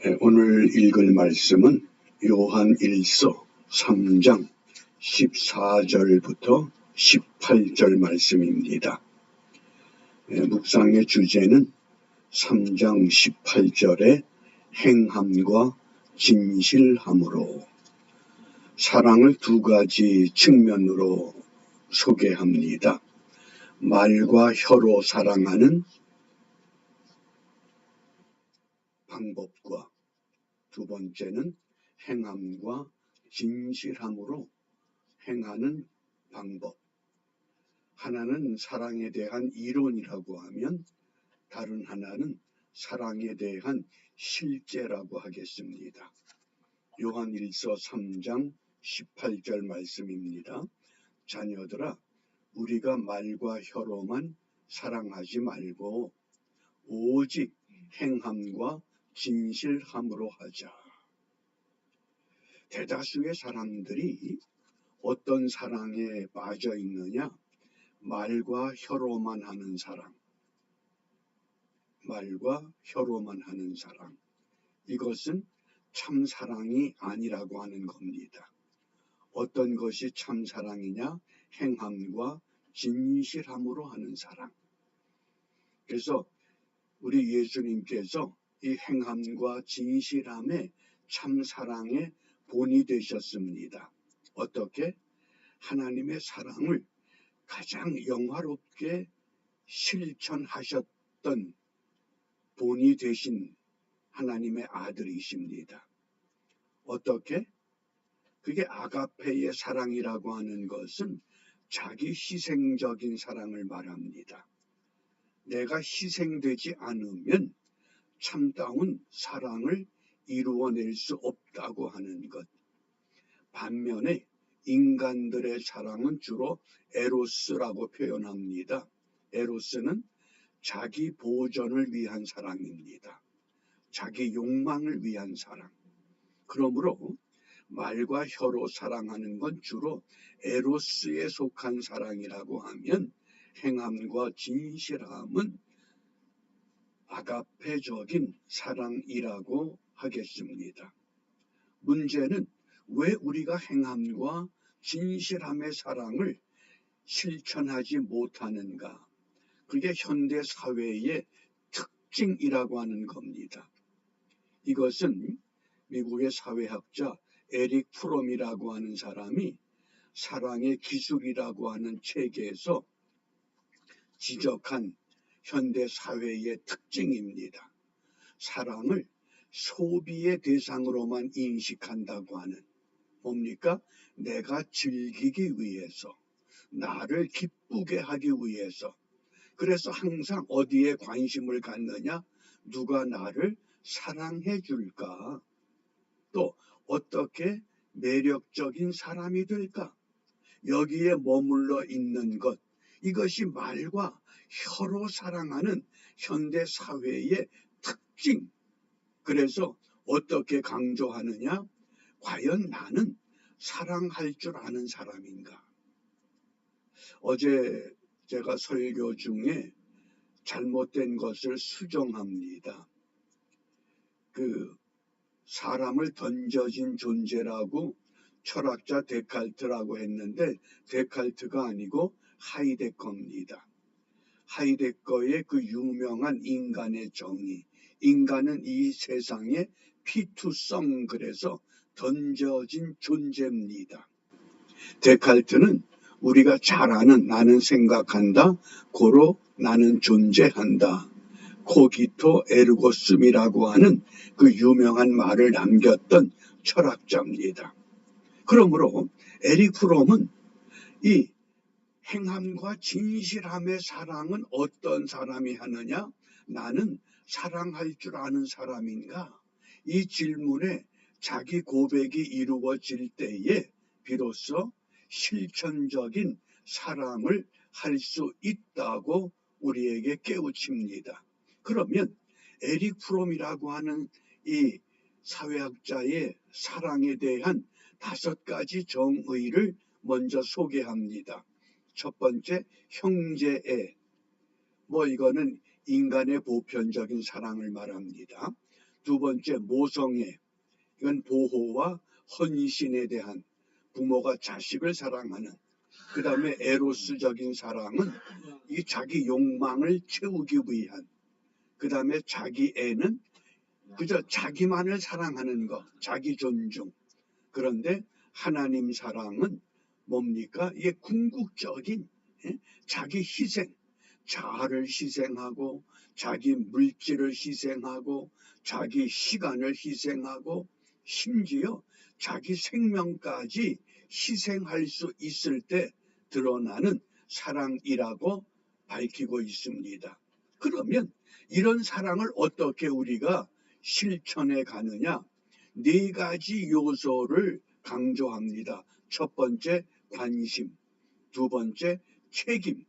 오늘 읽을 말씀은 요한 1서 3장 14절부터 18절 말씀입니다. 묵상의 주제는 3장 18절의 행함과 진실함으로, 사랑을 두 가지 측면으로 소개합니다. 말과 혀로 사랑하는 방법과 두 번째는 행함과 진실함으로 행하는 방법. 하나는 사랑에 대한 이론이라고 하면 다른 하나는 사랑에 대한 실제라고 하겠습니다. 요한 1서 3장 18절 말씀입니다. 자녀들아, 우리가 말과 혀로만 사랑하지 말고 오직 행함과 진실함으로 하자. 대다수의 사람들이 어떤 사랑에 빠져 있느냐? 말과 혀로만 하는 사랑. 말과 혀로만 하는 사랑. 이것은 참 사랑이 아니라고 하는 겁니다. 어떤 것이 참 사랑이냐? 행함과 진실함으로 하는 사랑. 그래서 우리 예수님께서 이 행함과 진실함의 참 사랑의 본이 되셨습니다. 어떻게? 하나님의 사랑을 가장 영화롭게 실천하셨던 본이 되신 하나님의 아들이십니다. 어떻게? 그게 아가페의 사랑이라고 하는 것은 자기 희생적인 사랑을 말합니다. 내가 희생되지 않으면 참다운 사랑을 이루어낼 수 없다고 하는 것. 반면에 인간들의 사랑은 주로 에로스라고 표현합니다. 에로스는 자기 보전을 위한 사랑입니다. 자기 욕망을 위한 사랑. 그러므로 말과 혀로 사랑하는 건 주로 에로스에 속한 사랑이라고 하면, 행함과 진실함은 아가페적인 사랑이라고 하겠습니다. 문제는 왜 우리가 행함과 진실함의 사랑을 실천하지 못하는가? 그게 현대 사회의 특징이라고 하는 겁니다. 이것은 미국의 사회학자 에릭 프롬이라고 하는 사람이 사랑의 기술이라고 하는 책에서 지적한 현대 사회의 특징입니다. 사랑을 소비의 대상으로만 인식한다고 하는, 뭡니까? 내가 즐기기 위해서, 나를 기쁘게 하기 위해서. 그래서 항상 어디에 관심을 갖느냐? 누가 나를 사랑해 줄까? 또 어떻게 매력적인 사람이 될까? 여기에 머물러 있는 것. 이것이 말과 혀로 사랑하는 현대 사회의 특징. 그래서 어떻게 강조하느냐? 과연 나는 사랑할 줄 아는 사람인가? 어제 제가 설교 중에 잘못된 것을 수정합니다. 사람을 던져진 존재라고 철학자 데칼트라고 했는데, 데칼트가 아니고 하이데거입니다. 하이데거의 그 유명한 인간의 정의. 인간은 이 세상의 피투성, 그래서 던져진 존재입니다. 데칼트는 우리가 잘 아는 나는 생각한다, 고로 나는 존재한다, 코기토 에르고 숨이라고 하는 그 유명한 말을 남겼던 철학자입니다. 그러므로 에릭 프롬은 이 행함과 진실함의 사랑은 어떤 사람이 하느냐? 나는 사랑할 줄 아는 사람인가? 이 질문에 자기 고백이 이루어질 때에 비로소 실천적인 사랑을 할 수 있다고 우리에게 깨우칩니다. 그러면 에릭 프롬이라고 하는 이 사회학자의 사랑에 대한 5가지 정의를 먼저 소개합니다. 첫 번째, 형제애. 이거는 인간의 보편적인 사랑을 말합니다. 두 번째 모성애, 이건 보호와 헌신에 대한, 부모가 자식을 사랑하는. 그 다음에 에로스적인 사랑은 이 자기 욕망을 채우기 위한. 그 다음에 자기 애는 그저 자기만을 사랑하는 것, 자기 존중. 그런데 하나님 사랑은 뭡니까? 이게 궁극적인 자기 희생, 자아를 희생하고 자기 물질을 희생하고 자기 시간을 희생하고 심지어 자기 생명까지 희생할 수 있을 때 드러나는 사랑이라고 밝히고 있습니다. 그러면 이런 사랑을 어떻게 우리가 실천해 가느냐? 네 가지 요소를 강조합니다. 첫 번째 관심, 두 번째 책임,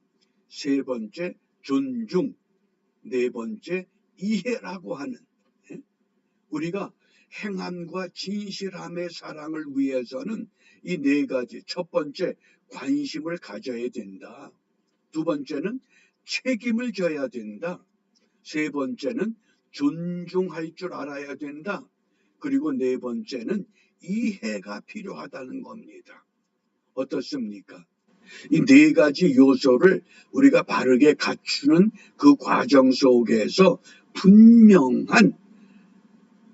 세 번째 존중, 네 번째 이해라고 하는, 우리가 행함과 진실함의 사랑을 위해서는 이 네 가지, 첫 번째 관심을 가져야 된다. 두 번째는 책임을 져야 된다. 세 번째는 존중할 줄 알아야 된다. 그리고 네 번째는 이해가 필요하다는 겁니다. 어떻습니까? 이 네 가지 요소를 우리가 바르게 갖추는 그 과정 속에서 분명한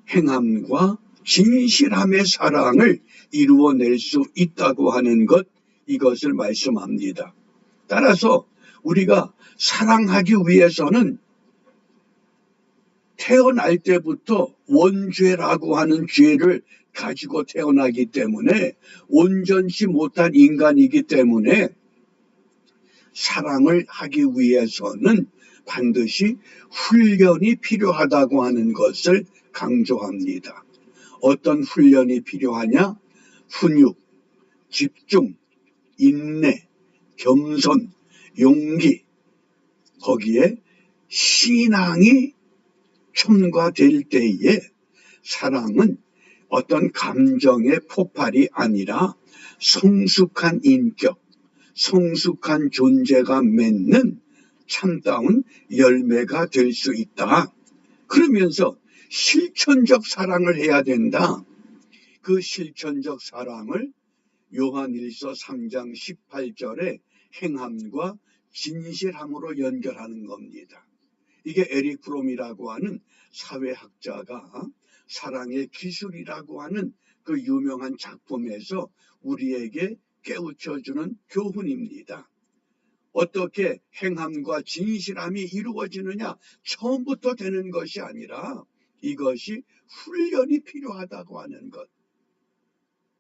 행함과 진실함의 사랑을 이루어낼 수 있다고 하는 것, 이것을 말씀합니다. 따라서 우리가 사랑하기 위해서는 태어날 때부터 원죄라고 하는 죄를 가지고 태어나기 때문에, 온전치 못한 인간이기 때문에 사랑을 하기 위해서는 반드시 훈련이 필요하다고 하는 것을 강조합니다. 어떤 훈련이 필요하냐? 훈육, 집중, 인내, 겸손, 용기, 거기에 신앙이 첨가될 때에 사랑은 어떤 감정의 폭발이 아니라 성숙한 인격, 성숙한 존재가 맺는 참다운 열매가 될 수 있다. 그러면서 실천적 사랑을 해야 된다. 그 실천적 사랑을 요한일서 3장 18절에 행함과 진실함으로 연결하는 겁니다. 이게 에릭 프롬이라고 하는 사회학자가 사랑의 기술이라고 하는 그 유명한 작품에서 우리에게 깨우쳐주는 교훈입니다. 어떻게 행함과 진실함이 이루어지느냐? 처음부터 되는 것이 아니라 이것이 훈련이 필요하다고 하는 것.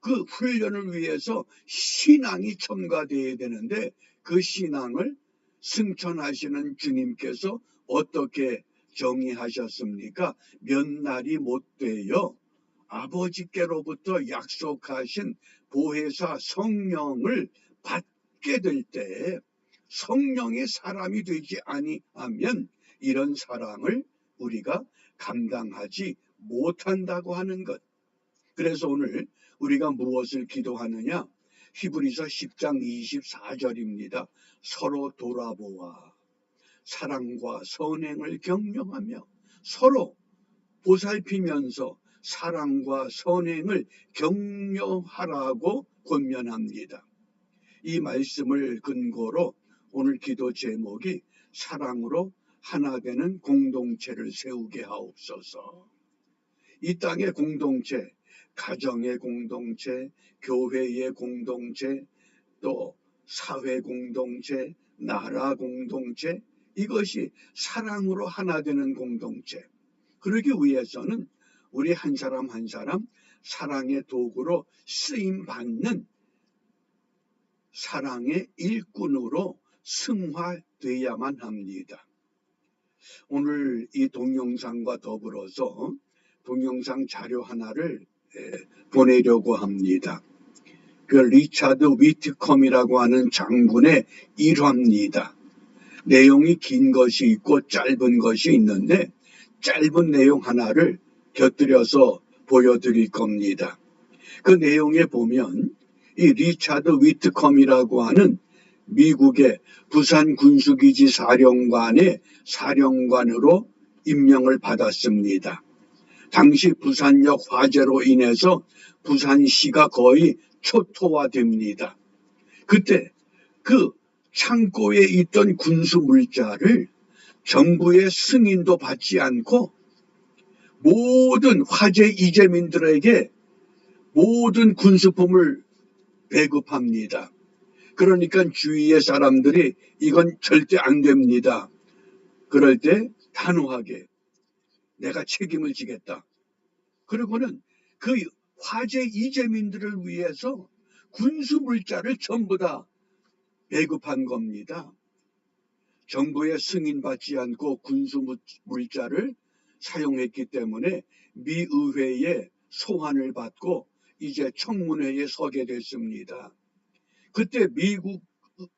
그 훈련을 위해서 신앙이 첨가되어야 되는데, 그 신앙을 승천하시는 주님께서 어떻게 정의하셨습니까? 몇 날이 못 되어 아버지께로부터 약속하신 보혜사 성령을 받게 될 때, 성령의 사람이 되지 아니하면 이런 사랑을 우리가 감당하지 못한다고 하는 것. 그래서 오늘 우리가 무엇을 기도하느냐? 히브리서 10장 24절입니다. 서로 돌아보아 사랑과 선행을 격려하며, 서로 보살피면서 사랑과 선행을 격려하라고 권면합니다. 이 말씀을 근거로 오늘 기도 제목이 사랑으로 하나 되는 공동체를 세우게 하옵소서. 이 땅의 공동체, 가정의 공동체, 교회의 공동체, 또 사회 공동체, 나라 공동체, 이것이 사랑으로 하나 되는 공동체. 그러기 위해서는 우리 한 사람 한 사람 사랑의 도구로 쓰임받는 사랑의 일꾼으로 승화되어야만 합니다. 오늘 이 동영상과 더불어서 동영상 자료 하나를 보내려고 합니다. 그 리차드 위트컴이라고 하는 장군의 일화입니다. 내용이 긴 것이 있고 짧은 것이 있는데, 짧은 내용 하나를 곁들여서 보여드릴 겁니다. 그 내용에 보면 이 리차드 위트컴이라고 하는 미국의 부산 군수기지 사령관의 사령관으로 임명을 받았습니다. 당시 부산역 화재로 인해서 부산시가 거의 초토화됩니다. 그때 그 창고에 있던 군수 물자를 정부의 승인도 받지 않고 모든 화재 이재민들에게 모든 군수품을 배급합니다. 그러니까 주위의 사람들이 이건 절대 안 됩니다. 그럴 때 단호하게 내가 책임을 지겠다. 그리고는 그 화재 이재민들을 위해서 군수 물자를 전부 다 배급한 겁니다. 정부의 승인받지 않고 군수 물자를 사용했기 때문에 미 의회에 소환을 받고 이제 청문회에 서게 됐습니다. 그때 미국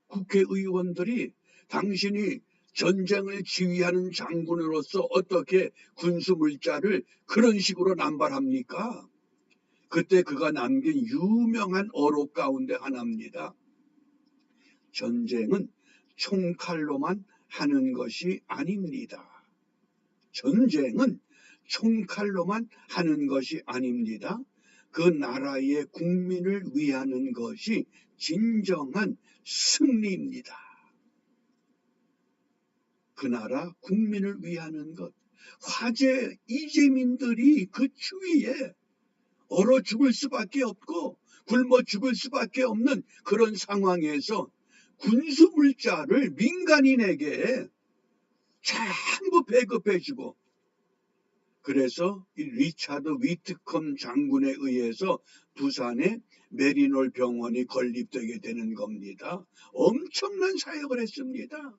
국회의원들이 당신이 전쟁을 지휘하는 장군으로서 어떻게 군수 물자를 그런 식으로 남발합니까? 그때 그가 남긴 유명한 어록 가운데 하나입니다. 전쟁은 총칼로만 하는 것이 아닙니다. 전쟁은 총칼로만 하는 것이 아닙니다. 그 나라의 국민을 위하는 것이 진정한 승리입니다. 그 나라 국민을 위하는 것. 화재 이재민들이 그 추위에 얼어 죽을 수밖에 없고 굶어 죽을 수밖에 없는 그런 상황에서 군수 물자를 민간인에게 전부 배급해주고, 그래서 이 리차드 위트컴 장군에 의해서 부산의 메리놀 병원이 건립되게 되는 겁니다. 엄청난 사역을 했습니다.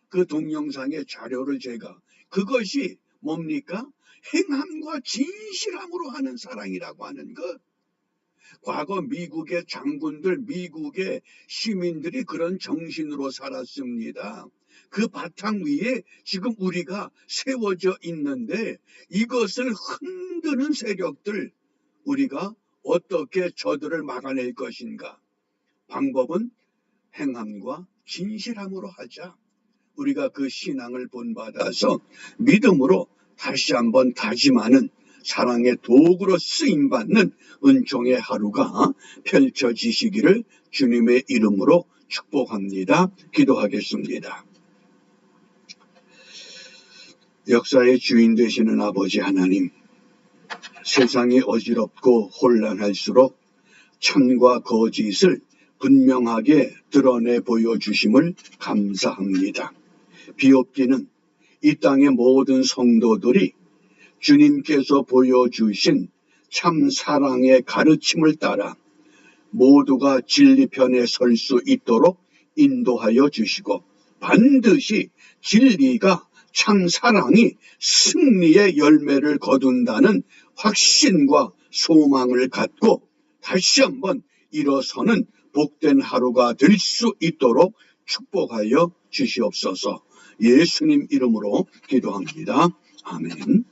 그 동영상의 자료를 제가, 그것이 뭡니까? 행함과 진실함으로 하는 사랑이라고 하는 것. 과거 미국의 장군들, 미국의 시민들이 그런 정신으로 살았습니다. 그 바탕 위에 지금 우리가 세워져 있는데 이것을 흔드는 세력들, 우리가 어떻게 저들을 막아낼 것인가? 방법은 행함과 진실함으로 하자. 우리가 그 신앙을 본받아서 믿음으로 다시 한번 다짐하는 사랑의 도구로 쓰임받는 은총의 하루가 펼쳐지시기를 주님의 이름으로 축복합니다. 기도하겠습니다. 역사의 주인 되시는 아버지 하나님, 세상이 어지럽고 혼란할수록 참과 거짓을 분명하게 드러내 보여주심을 감사합니다. 비옵기는 이 땅의 모든 성도들이 주님께서 보여주신 참 사랑의 가르침을 따라 모두가 진리편에 설 수 있도록 인도하여 주시고, 반드시 진리가 참 사랑이 승리의 열매를 거둔다는 확신과 소망을 갖고 다시 한번 일어서는 복된 하루가 될 수 있도록 축복하여 주시옵소서. 예수님 이름으로 기도합니다. 아멘.